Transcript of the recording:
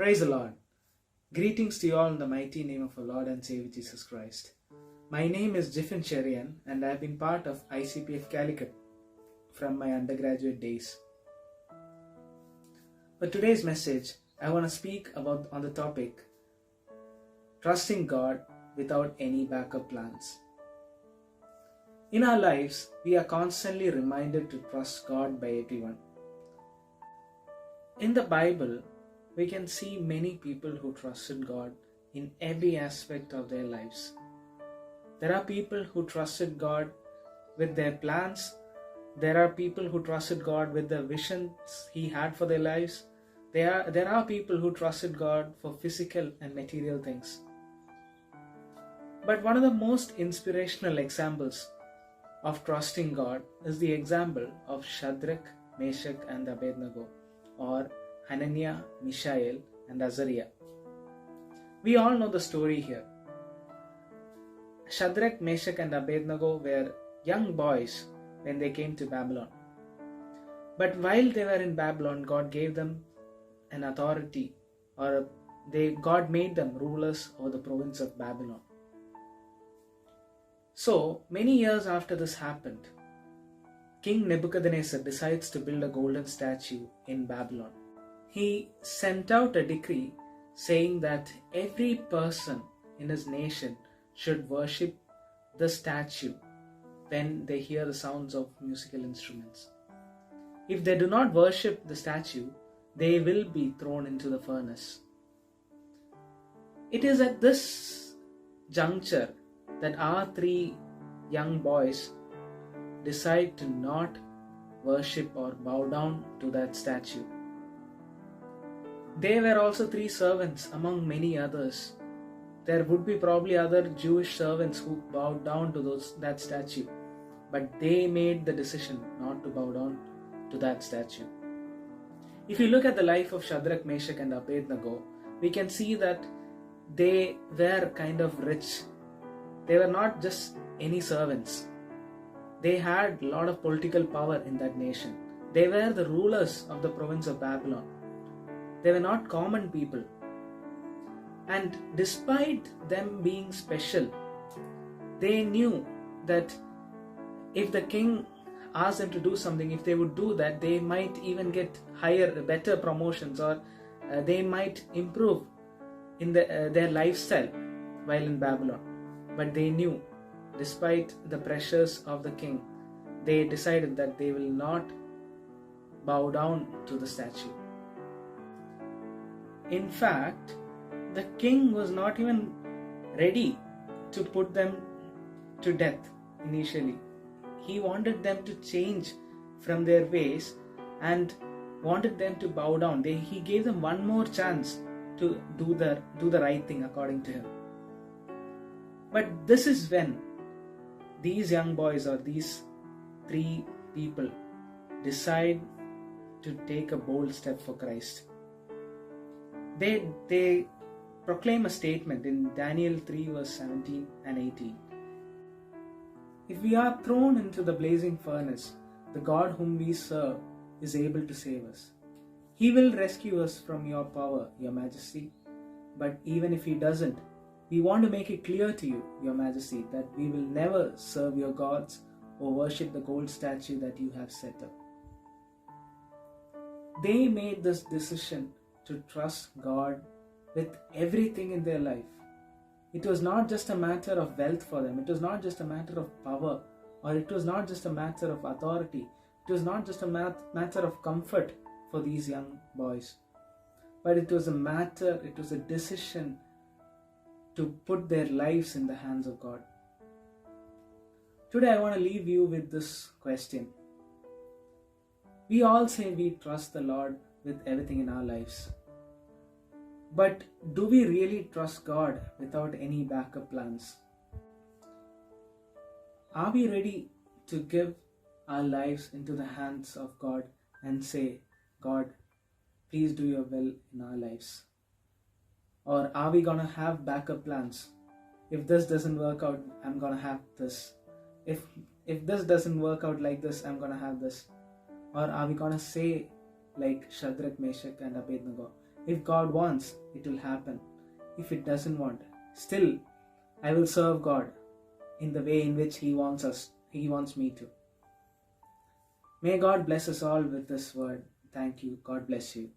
Praise the Lord. Greetings to you all in the mighty name of our Lord and Savior Jesus Christ. My name is Jiffin Cherian and I have been part of ICPF Calicut from my undergraduate days. For today's message, I want to speak about on the topic trusting God without any backup plans. In our lives, we are constantly reminded to trust God by everyone. In the Bible, we can see many people who trusted God in every aspect of their lives. There are people who trusted God with their plans. There are people who trusted God with the visions He had for their lives. There are people who trusted God for physical and material things. But one of the most inspirational examples of trusting God is the example of Shadrach, Meshach and Abednego, or Hananiah, Mishael and Azariah. We all know the story here. Shadrach, Meshach and Abednego were young boys when they came to Babylon. But while they were in Babylon, God gave them an authority, or God made them rulers over the province of Babylon. So, many years after this happened, King Nebuchadnezzar decides to build a golden statue in Babylon. He sent out a decree saying that every person in his nation should worship the statue when they hear the sounds of musical instruments. If they do not worship the statue, they will be thrown into the furnace. It is at this juncture that our three young boys decide to not worship or bow down to that statue. They were also three servants among many others. There would be probably other Jewish servants who bowed down to that statue, but they made the decision not to bow down to that statue. If you look at the life of Shadrach, Meshach and Abednego, we can see that they were kind of rich. They were not just any servants. They had a lot of political power in that nation. They were the rulers of the province of Babylon. They were not common people. And despite them being special, they knew that if the king asked them to do something, if they would do that, they might even get better promotions, or they might improve in their lifestyle while in Babylon. But they knew, despite the pressures of the king, they decided that they will not bow down to the statue. In fact, the king was not even ready to put them to death initially. He wanted them to change from their ways and wanted them to bow down. He gave them one more chance to do the right thing according to him. But this is when these young boys, or these three people, decide to take a bold step for Christ. They proclaim a statement in Daniel 3 verse 17 and 18. If we are thrown into the blazing furnace, the God whom we serve is able to save us. He will rescue us from your power, your majesty. But even if He doesn't, we want to make it clear to you, your majesty, that we will never serve your gods or worship the gold statue that you have set up. They made this decision to trust God with everything in their life. It was not just a matter of wealth for them. It was not just a matter of power, or it was not just a matter of authority. It was not just a matter of comfort for these young boys. But it was a decision to put their lives in the hands of God. Today I want to leave you with this question. We all say we trust the Lord with everything in our lives. But do we really trust God without any backup plans? Are we ready to give our lives into the hands of God and say, God, please do your will in our lives? Or are we going to have backup plans? If this doesn't work out, I'm going to have this. If this doesn't work out like this, I'm going to have this. Or are we going to say like Shadrach, Meshach and Abednego, If God wants, it will happen. If it doesn't want, still I will serve God in the way in which He wants me to. May God bless us all with this word. Thank you. God bless you.